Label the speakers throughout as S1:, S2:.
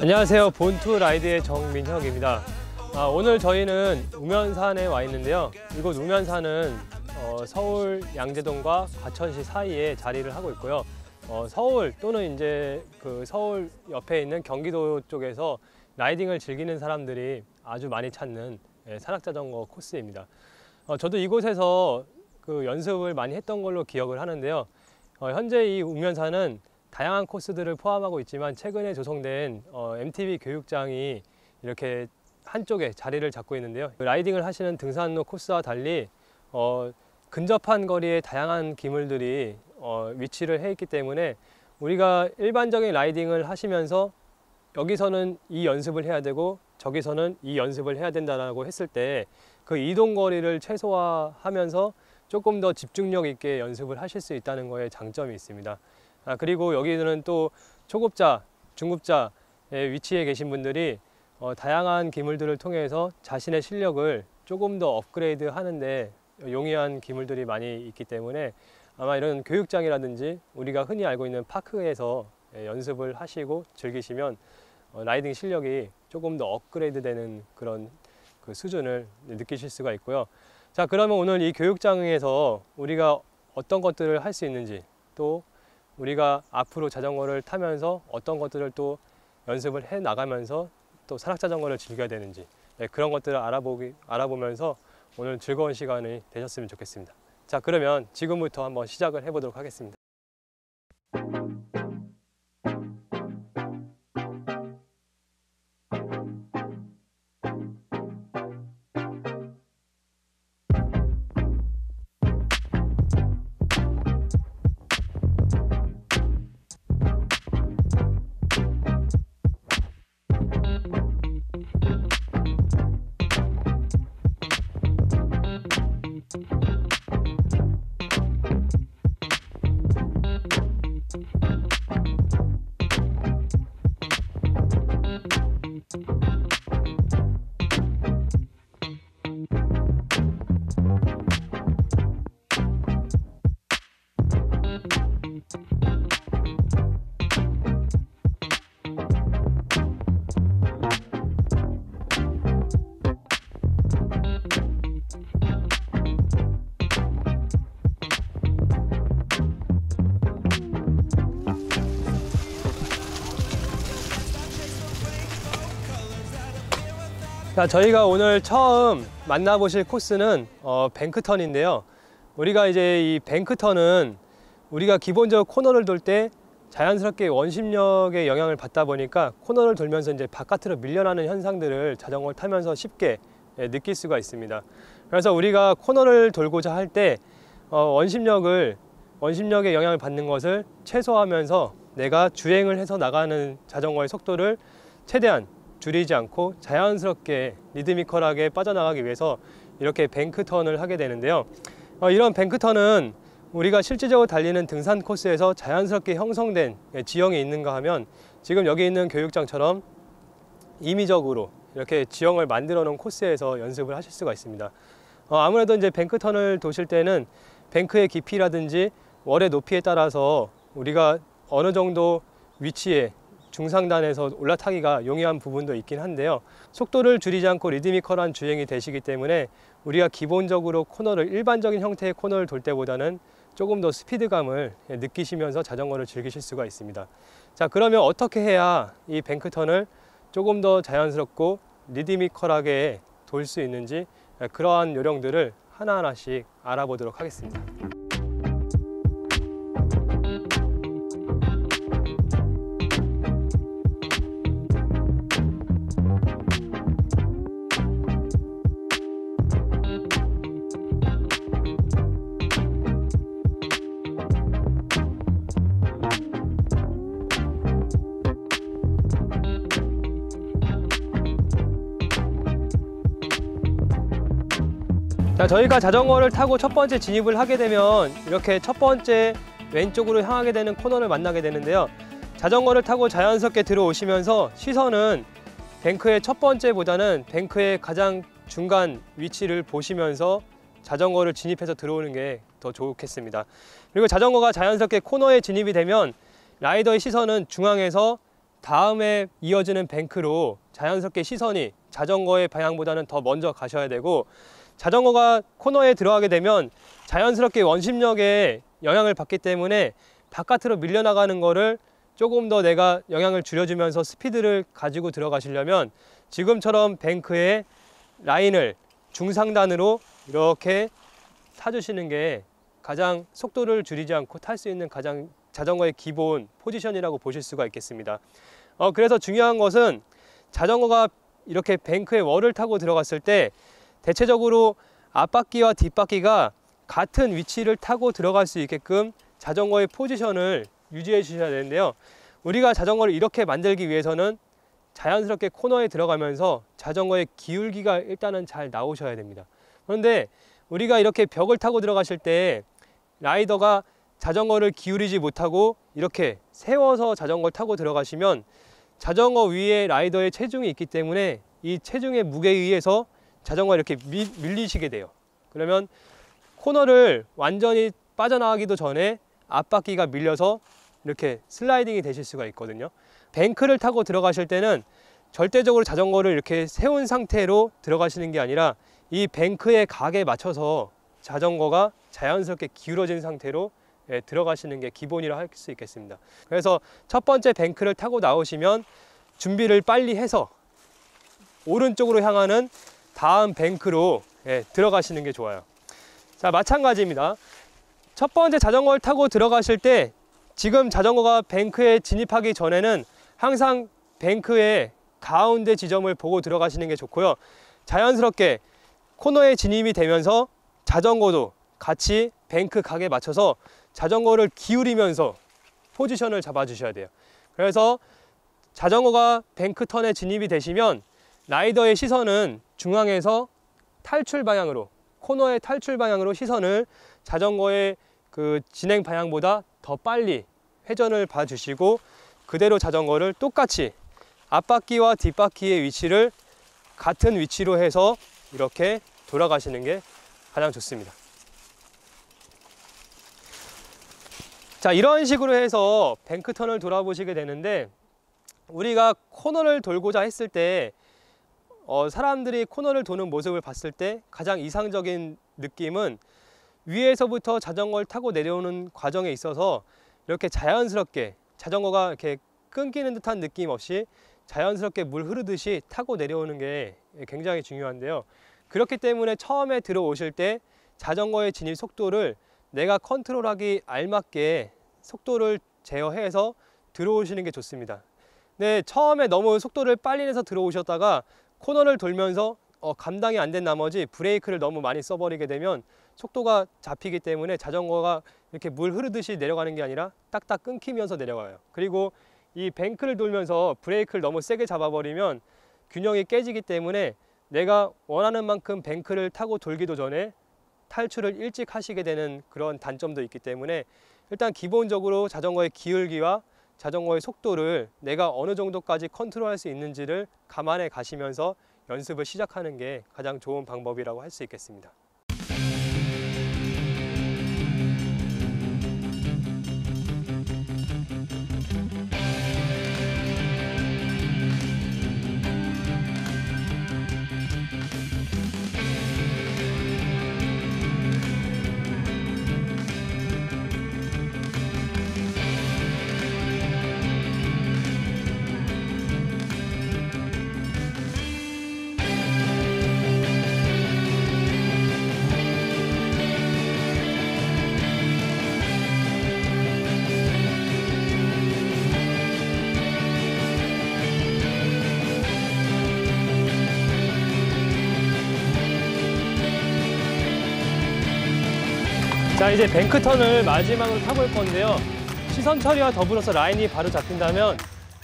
S1: 안녕하세요. 본투 라이드의 정민혁입니다. 오늘 저희는 우면산에 와 있는데요. 이곳 우면산은 서울 양재동과 과천시 사이에 자리를 하고 있고요. 서울 또는 이제 그 서울 옆에 있는 경기도 쪽에서 라이딩을 즐기는 사람들이 아주 많이 찾는 산악자전거 코스입니다. 저도 이곳에서 그 연습을 많이 했던 걸로 기억을 하는데요. 현재 이 우면산은 다양한 코스들을 포함하고 있지만 최근에 조성된 MTB 교육장이 이렇게 한쪽에 자리를 잡고 있는데요. 라이딩을 하시는 등산로 코스와 달리 근접한 거리에 다양한 기물들이 위치를 해 있기 때문에 우리가 일반적인 라이딩을 하시면서 여기서는 이 연습을 해야 되고 저기서는 이 연습을 해야 된다고 했을 때 그 이동 거리를 최소화하면서 조금 더 집중력 있게 연습을 하실 수 있다는 거에 장점이 있습니다. 그리고 여기는 또 초급자, 중급자의 위치에 계신 분들이 다양한 기물들을 통해서 자신의 실력을 조금 더 업그레이드 하는데 용이한 기물들이 많이 있기 때문에 아마 이런 교육장이라든지 우리가 흔히 알고 있는 파크에서 연습을 하시고 즐기시면 라이딩 실력이 조금 더 업그레이드 되는 그런 그 수준을 느끼실 수가 있고요. 자, 그러면 오늘 이 교육장에서 우리가 어떤 것들을 할 수 있는지, 또 우리가 앞으로 자전거를 타면서 어떤 것들을 또 연습을 해 나가면서 또 산악자전거를 즐겨야 되는지, 그런 것들을 알아보면서 오늘 즐거운 시간이 되셨으면 좋겠습니다. 자, 그러면 지금부터 한번 시작을 해보도록 하겠습니다. 자, 저희가 오늘 처음 만나보실 코스는 뱅크턴인데요. 우리가 이제 이 뱅크턴은 우리가 기본적으로 코너를 돌 때 자연스럽게 원심력의 영향을 받다 보니까 코너를 돌면서 이제 바깥으로 밀려나는 현상들을 자전거를 타면서 쉽게 느낄 수가 있습니다. 그래서 우리가 코너를 돌고자 할 때 원심력의 영향을 받는 것을 최소화하면서 내가 주행을 해서 나가는 자전거의 속도를 최대한 줄이지 않고 자연스럽게 리드미컬하게 빠져나가기 위해서 이렇게 뱅크턴을 하게 되는데요. 이런 뱅크턴은 우리가 실질적으로 달리는 등산 코스에서 자연스럽게 형성된 지형이 있는가 하면 지금 여기 있는 교육장처럼 임의적으로 이렇게 지형을 만들어 놓은 코스에서 연습을 하실 수가 있습니다. 아무래도 이제 뱅크턴을 도실 때는 뱅크의 깊이라든지 월의 높이에 따라서 우리가 어느 정도 위치에 중상단에서 올라타기가 용이한 부분도 있긴 한데요. 속도를 줄이지 않고 리드미컬한 주행이 되시기 때문에 우리가 기본적으로 코너를 일반적인 형태의 코너를 돌 때보다는 조금 더 스피드감을 느끼시면서 자전거를 즐기실 수가 있습니다. 자, 그러면 어떻게 해야 이 뱅크턴을 조금 더 자연스럽고 리드미컬하게 돌 수 있는지 그러한 요령들을 하나하나씩 알아보도록 하겠습니다. 자, 저희가 자전거를 타고 첫 번째 진입을 하게 되면 이렇게 첫 번째 왼쪽으로 향하게 되는 코너를 만나게 되는데요. 자전거를 타고 자연스럽게 들어오시면서 시선은 뱅크의 첫 번째보다는 뱅크의 가장 중간 위치를 보시면서 자전거를 진입해서 들어오는 게 더 좋겠습니다. 그리고 자전거가 자연스럽게 코너에 진입이 되면 라이더의 시선은 중앙에서 다음에 이어지는 뱅크로 자연스럽게 시선이 자전거의 방향보다는 더 먼저 가셔야 되고, 자전거가 코너에 들어가게 되면 자연스럽게 원심력에 영향을 받기 때문에 바깥으로 밀려나가는 거를 조금 더 내가 영향을 줄여주면서 스피드를 가지고 들어가시려면 지금처럼 뱅크의 라인을 중상단으로 이렇게 타주시는 게 가장 속도를 줄이지 않고 탈 수 있는 가장 자전거의 기본 포지션이라고 보실 수가 있겠습니다. 그래서 중요한 것은 자전거가 이렇게 뱅크의 월을 타고 들어갔을 때 대체적으로 앞바퀴와 뒷바퀴가 같은 위치를 타고 들어갈 수 있게끔 자전거의 포지션을 유지해 주셔야 되는데요. 우리가 자전거를 이렇게 만들기 위해서는 자연스럽게 코너에 들어가면서 자전거의 기울기가 일단은 잘 나오셔야 됩니다. 그런데 우리가 이렇게 벽을 타고 들어가실 때 라이더가 자전거를 기울이지 못하고 이렇게 세워서 자전거를 타고 들어가시면 자전거 위에 라이더의 체중이 있기 때문에 이 체중의 무게에 의해서 자전거가 이렇게 밀리시게 돼요. 그러면 코너를 완전히 빠져나가기도 전에 앞바퀴가 밀려서 이렇게 슬라이딩이 되실 수가 있거든요. 뱅크를 타고 들어가실 때는 절대적으로 자전거를 이렇게 세운 상태로 들어가시는 게 아니라 이 뱅크의 각에 맞춰서 자전거가 자연스럽게 기울어진 상태로 들어가시는 게 기본이라 할 수 있겠습니다. 그래서 첫 번째 뱅크를 타고 나오시면 준비를 빨리 해서 오른쪽으로 향하는 다음 뱅크로 들어가시는 게 좋아요. 자, 마찬가지입니다. 첫 번째 자전거를 타고 들어가실 때 지금 자전거가 뱅크에 진입하기 전에는 항상 뱅크의 가운데 지점을 보고 들어가시는 게 좋고요. 자연스럽게 코너에 진입이 되면서 자전거도 같이 뱅크 각에 맞춰서 자전거를 기울이면서 포지션을 잡아 주셔야 돼요. 그래서 자전거가 뱅크 턴에 진입이 되시면 라이더의 시선은 중앙에서 탈출 방향으로, 코너의 탈출 방향으로 시선을 자전거의 그 진행 방향보다 더 빨리 회전을 봐주시고 그대로 자전거를 똑같이 앞바퀴와 뒷바퀴의 위치를 같은 위치로 해서 이렇게 돌아가시는 게 가장 좋습니다. 자, 이런 식으로 해서 뱅크 턴을 돌아보시게 되는데, 우리가 코너를 돌고자 했을 때 사람들이 코너를 도는 모습을 봤을 때 가장 이상적인 느낌은 위에서부터 자전거를 타고 내려오는 과정에 있어서 이렇게 자연스럽게 자전거가 이렇게 끊기는 듯한 느낌 없이 자연스럽게 물 흐르듯이 타고 내려오는 게 굉장히 중요한데요. 그렇기 때문에 처음에 들어오실 때 자전거의 진입 속도를 내가 컨트롤하기 알맞게 속도를 제어해서 들어오시는 게 좋습니다. 네, 처음에 너무 속도를 빨리 내서 들어오셨다가 코너를 돌면서 감당이 안 된 나머지 브레이크를 너무 많이 써버리게 되면 속도가 잡히기 때문에 자전거가 이렇게 물 흐르듯이 내려가는 게 아니라 딱딱 끊기면서 내려가요. 그리고 이 뱅크를 돌면서 브레이크를 너무 세게 잡아버리면 균형이 깨지기 때문에 내가 원하는 만큼 뱅크를 타고 돌기도 전에 탈출을 일찍 하시게 되는 그런 단점도 있기 때문에 일단 기본적으로 자전거의 기울기와 자전거의 속도를 내가 어느 정도까지 컨트롤할 수 있는지를 감안해 가시면서 연습을 시작하는 게 가장 좋은 방법이라고 할 수 있겠습니다. 자, 이제 뱅크턴을 마지막으로 타볼 건데요. 시선 처리와 더불어서 라인이 바로 잡힌다면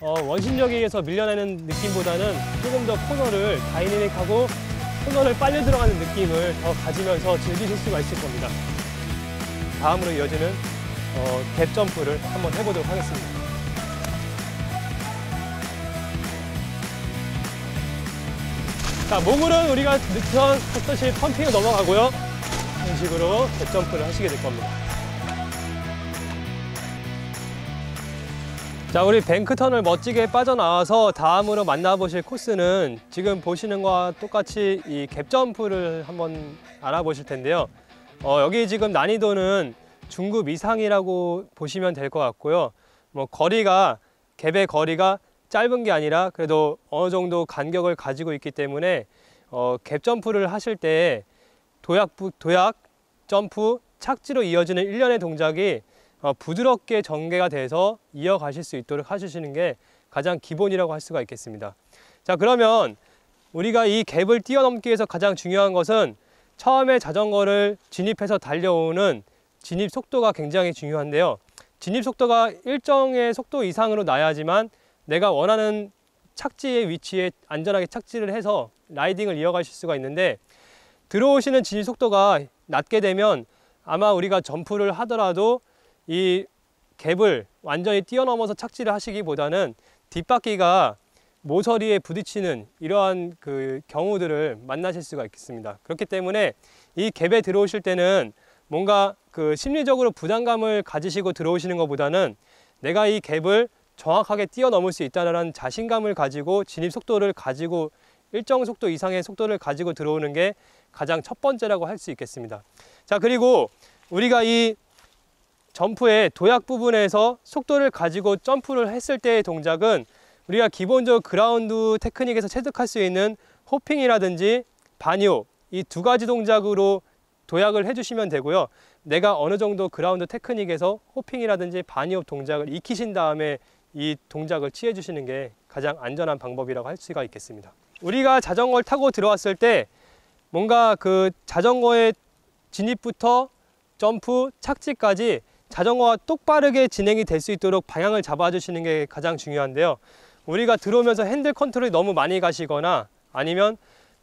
S1: 원심력에 의해서 밀려내는 느낌보다는 조금 더 코너를 다이내믹하고 코너를 빨려 들어가는 느낌을 더 가지면서 즐기실 수가 있을 겁니다. 다음으로 이어지는 갭 점프를 한번 해보도록 하겠습니다. 자, 목을은 우리가 했듯이 펌핑을 넘어가고요. 이런 식으로 갭 점프를 하시게 될 겁니다. 자, 우리 뱅크턴을 멋지게 빠져나와서 다음으로 만나보실 코스는 지금 보시는 것과 똑같이 이 갭 점프를 한번 알아보실 텐데요. 여기 지금 난이도는 중급 이상이라고 보시면 될 것 같고요. 갭의 거리가 짧은 게 아니라 그래도 어느 정도 간격을 가지고 있기 때문에 갭 점프를 하실 때 도약, 점프, 착지로 이어지는 일련의 동작이 부드럽게 전개가 돼서 이어가실 수 있도록 해주시는 게 가장 기본이라고 할 수가 있겠습니다. 자, 그러면 우리가 이 갭을 뛰어넘기 위해서 가장 중요한 것은 처음에 자전거를 진입해서 달려오는 진입 속도가 굉장히 중요한데요. 진입 속도가 일정의 속도 이상으로 나야지만 내가 원하는 착지의 위치에 안전하게 착지를 해서 라이딩을 이어가실 수가 있는데, 들어오시는 진입 속도가 낮게 되면 아마 우리가 점프를 하더라도 이 갭을 완전히 뛰어넘어서 착지를 하시기보다는 뒷바퀴가 모서리에 부딪히는 이러한 경우들을 만나실 수가 있겠습니다. 그렇기 때문에 이 갭에 들어오실 때는 뭔가 심리적으로 부담감을 가지시고 들어오시는 것보다는 내가 이 갭을 정확하게 뛰어넘을 수 있다는 자신감을 가지고 진입 속도를 가지고 일정 속도 이상의 속도를 가지고 들어오는 게 가장 첫 번째라고 할 수 있겠습니다. 자, 그리고 우리가 이 점프의 도약 부분에서 속도를 가지고 점프를 했을 때의 동작은 우리가 기본적으로 그라운드 테크닉에서 체득할 수 있는 호핑이라든지 바니홉, 이 두 가지 동작으로 도약을 해주시면 되고요. 내가 어느 정도 그라운드 테크닉에서 호핑이라든지 바니홉 동작을 익히신 다음에 이 동작을 취해 주시는 게 가장 안전한 방법이라고 할 수가 있겠습니다. 우리가 자전거를 타고 들어왔을 때 뭔가 자전거의 진입부터 점프, 착지까지 자전거가 똑바르게 진행이 될 수 있도록 방향을 잡아주시는 게 가장 중요한데요. 우리가 들어오면서 핸들 컨트롤이 너무 많이 가시거나 아니면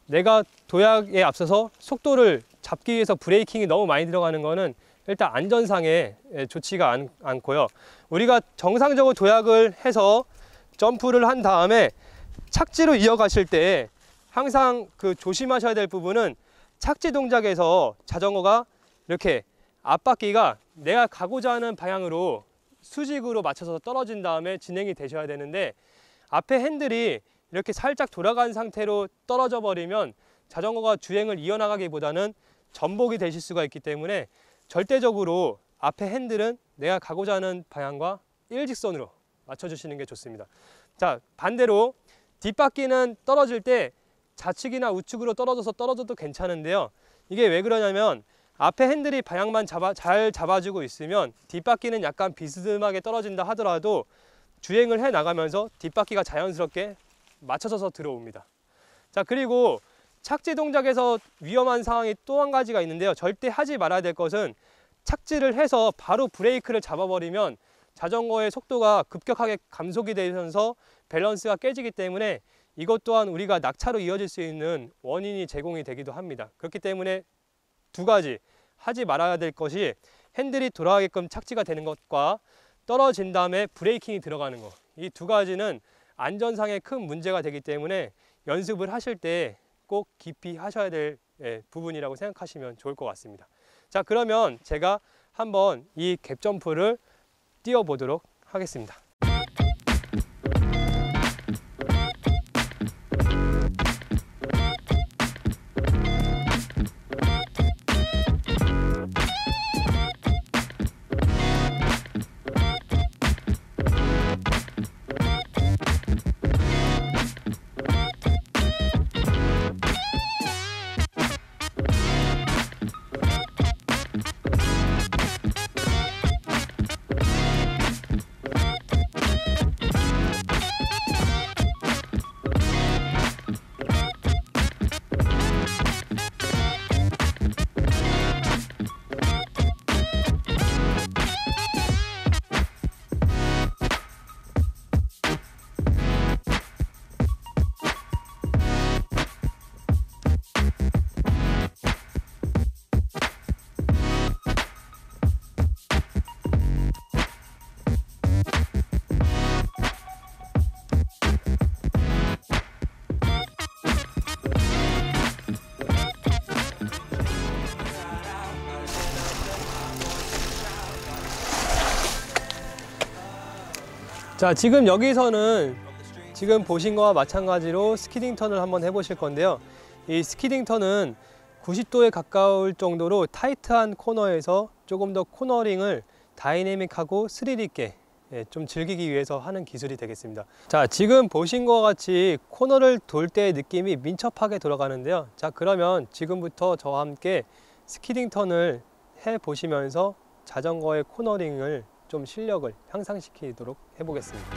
S1: 내가 도약에 앞서서 속도를 잡기 위해서 브레이킹이 너무 많이 들어가는 거는 일단 안전상에 좋지가 않고요. 우리가 정상적으로 도약을 해서 점프를 한 다음에 착지로 이어가실 때 항상 조심하셔야 될 부분은 착지 동작에서 자전거가 이렇게 앞바퀴가 내가 가고자 하는 방향으로 수직으로 맞춰서 떨어진 다음에 진행이 되셔야 되는데, 앞에 핸들이 이렇게 살짝 돌아간 상태로 떨어져 버리면 자전거가 주행을 이어나가기보다는 전복이 되실 수가 있기 때문에 절대적으로 앞에 핸들은 내가 가고자 하는 방향과 일직선으로 맞춰주시는 게 좋습니다. 자, 반대로 뒷바퀴는 떨어질 때 좌측이나 우측으로 떨어져도 괜찮은데요. 이게 왜 그러냐면 앞에 핸들이 방향만 잘 잡아주고 있으면 뒷바퀴는 약간 비스듬하게 떨어진다 하더라도 주행을 해 나가면서 뒷바퀴가 자연스럽게 맞춰져서 들어옵니다. 자, 그리고 착지 동작에서 위험한 상황이 또 한 가지가 있는데요. 절대 하지 말아야 될 것은 착지를 해서 바로 브레이크를 잡아버리면 자전거의 속도가 급격하게 감속이 되면서 밸런스가 깨지기 때문에 이것 또한 우리가 낙차로 이어질 수 있는 원인이 제공이 되기도 합니다. 그렇기 때문에 두 가지 하지 말아야 될 것이 핸들이 돌아가게끔 착지가 되는 것과 떨어진 다음에 브레이킹이 들어가는 것, 이 두 가지는 안전상의 큰 문제가 되기 때문에 연습을 하실 때 꼭 깊이 하셔야 될 부분이라고 생각하시면 좋을 것 같습니다. 자, 그러면 제가 한번 이 갭 점프를 뛰어보도록 하겠습니다. 자, 지금 여기서는 지금 보신 거와 마찬가지로 스키딩 턴을 한번 해보실 건데요. 이 스키딩 턴은 90도에 가까울 정도로 타이트한 코너에서 조금 더 코너링을 다이내믹하고 스릴 있게 좀 즐기기 위해서 하는 기술이 되겠습니다. 자, 지금 보신 것과 같이 코너를 돌 때의 느낌이 민첩하게 돌아가는데요. 자, 그러면 지금부터 저와 함께 스키딩 턴을 해 보시면서 자전거의 코너링을 좀 실력을 향상시키도록 해보겠습니다.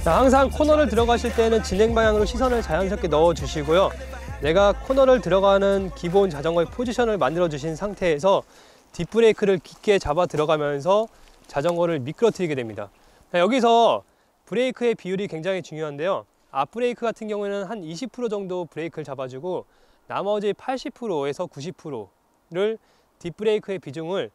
S1: 자, 항상 코너를 들어가실 때는 진행 방향으로 시선을 자연스럽게 넣어 주시고요. 내가 코너를 들어가는 기본 자전거의 포지션을 만들어 주신 상태에서 뒷브레이크를 깊게 잡아 들어가면서 자전거를 미끄러뜨리게 됩니다. 자, 여기서 브레이크의 비율이 굉장히 중요한데요. 앞브레이크 같은 경우에는 한 20% 정도 브레이크를 잡아주고 나머지 80%에서 90%를 뒷브레이크의 비중을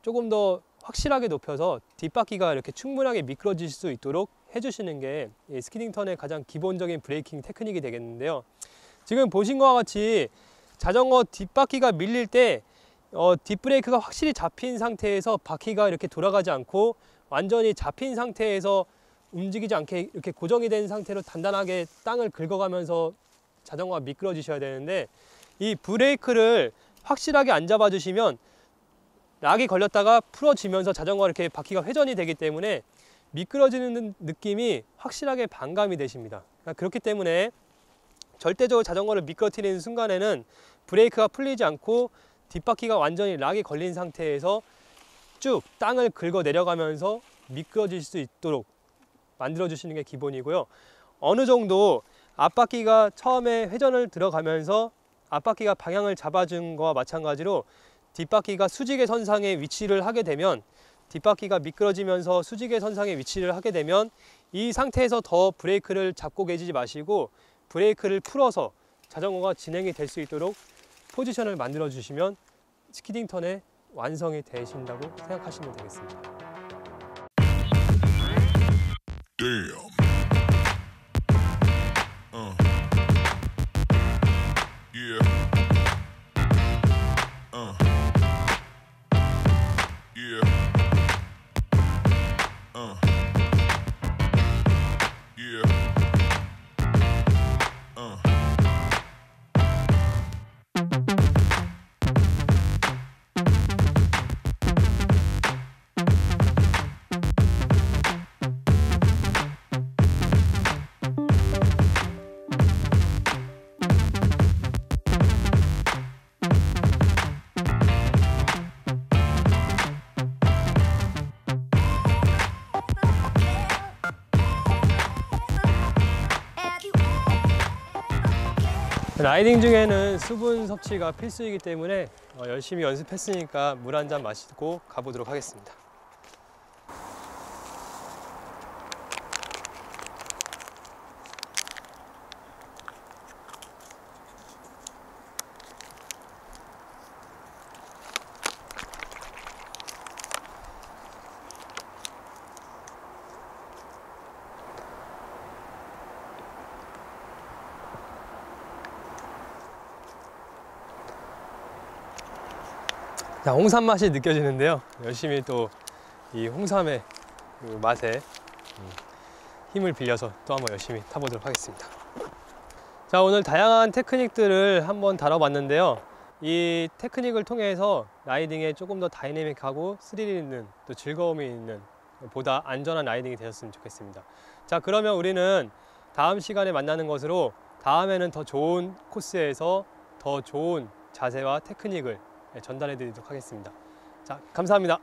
S1: 조금 더 확실하게 높여서 뒷바퀴가 이렇게 충분하게 미끄러질 수 있도록 해주시는 게 스키딩 턴의 가장 기본적인 브레이킹 테크닉이 되겠는데요. 지금 보신 것과 같이 자전거 뒷바퀴가 밀릴 때 뒷브레이크가 확실히 잡힌 상태에서 바퀴가 이렇게 돌아가지 않고 완전히 잡힌 상태에서 움직이지 않게 이렇게 고정이 된 상태로 단단하게 땅을 긁어가면서 자전거가 미끄러지셔야 되는데, 이 브레이크를 확실하게 안 잡아주시면 락이 걸렸다가 풀어지면서 자전거가 이렇게 바퀴가 회전이 되기 때문에 미끄러지는 느낌이 확실하게 반감이 되십니다. 그렇기 때문에 절대적으로 자전거를 미끄러뜨리는 순간에는 브레이크가 풀리지 않고 뒷바퀴가 완전히 락이 걸린 상태에서 쭉 땅을 긁어 내려가면서 미끄러질 수 있도록 만들어 주시는 게 기본이고요. 어느 정도 앞바퀴가 처음에 회전을 들어가면서 앞바퀴가 방향을 잡아준 거와 마찬가지로 뒷바퀴가 수직의 선상에 위치를 하게 되면, 뒷바퀴가 미끄러지면서 수직의 선상에 위치를 하게 되면 이 상태에서 더 브레이크를 잡고 계시지 마시고 브레이크를 풀어서 자전거가 진행이 될 수 있도록 포지션을 만들어 주시면 스키딩 턴의 완성이 되신다고 생각하시면 되겠습니다. Damn. Yeah. Yeah. Yeah. 라이딩 중에는 수분 섭취가 필수이기 때문에 열심히 연습했으니까 물 한 잔 마시고 가보도록 하겠습니다. 자, 홍삼 맛이 느껴지는데요. 열심히 또 이 홍삼의 그 맛에 힘을 빌려서 또 한번 열심히 타보도록 하겠습니다. 자, 오늘 다양한 테크닉들을 한번 다뤄봤는데요. 이 테크닉을 통해서 라이딩에 조금 더 다이내믹하고 스릴 있는, 또 즐거움이 있는, 보다 안전한 라이딩이 되셨으면 좋겠습니다. 자, 그러면 우리는 다음 시간에 만나는 것으로 다음에는 더 좋은 코스에서 더 좋은 자세와 테크닉을 전달해 드리도록 하겠습니다. 자, 감사합니다.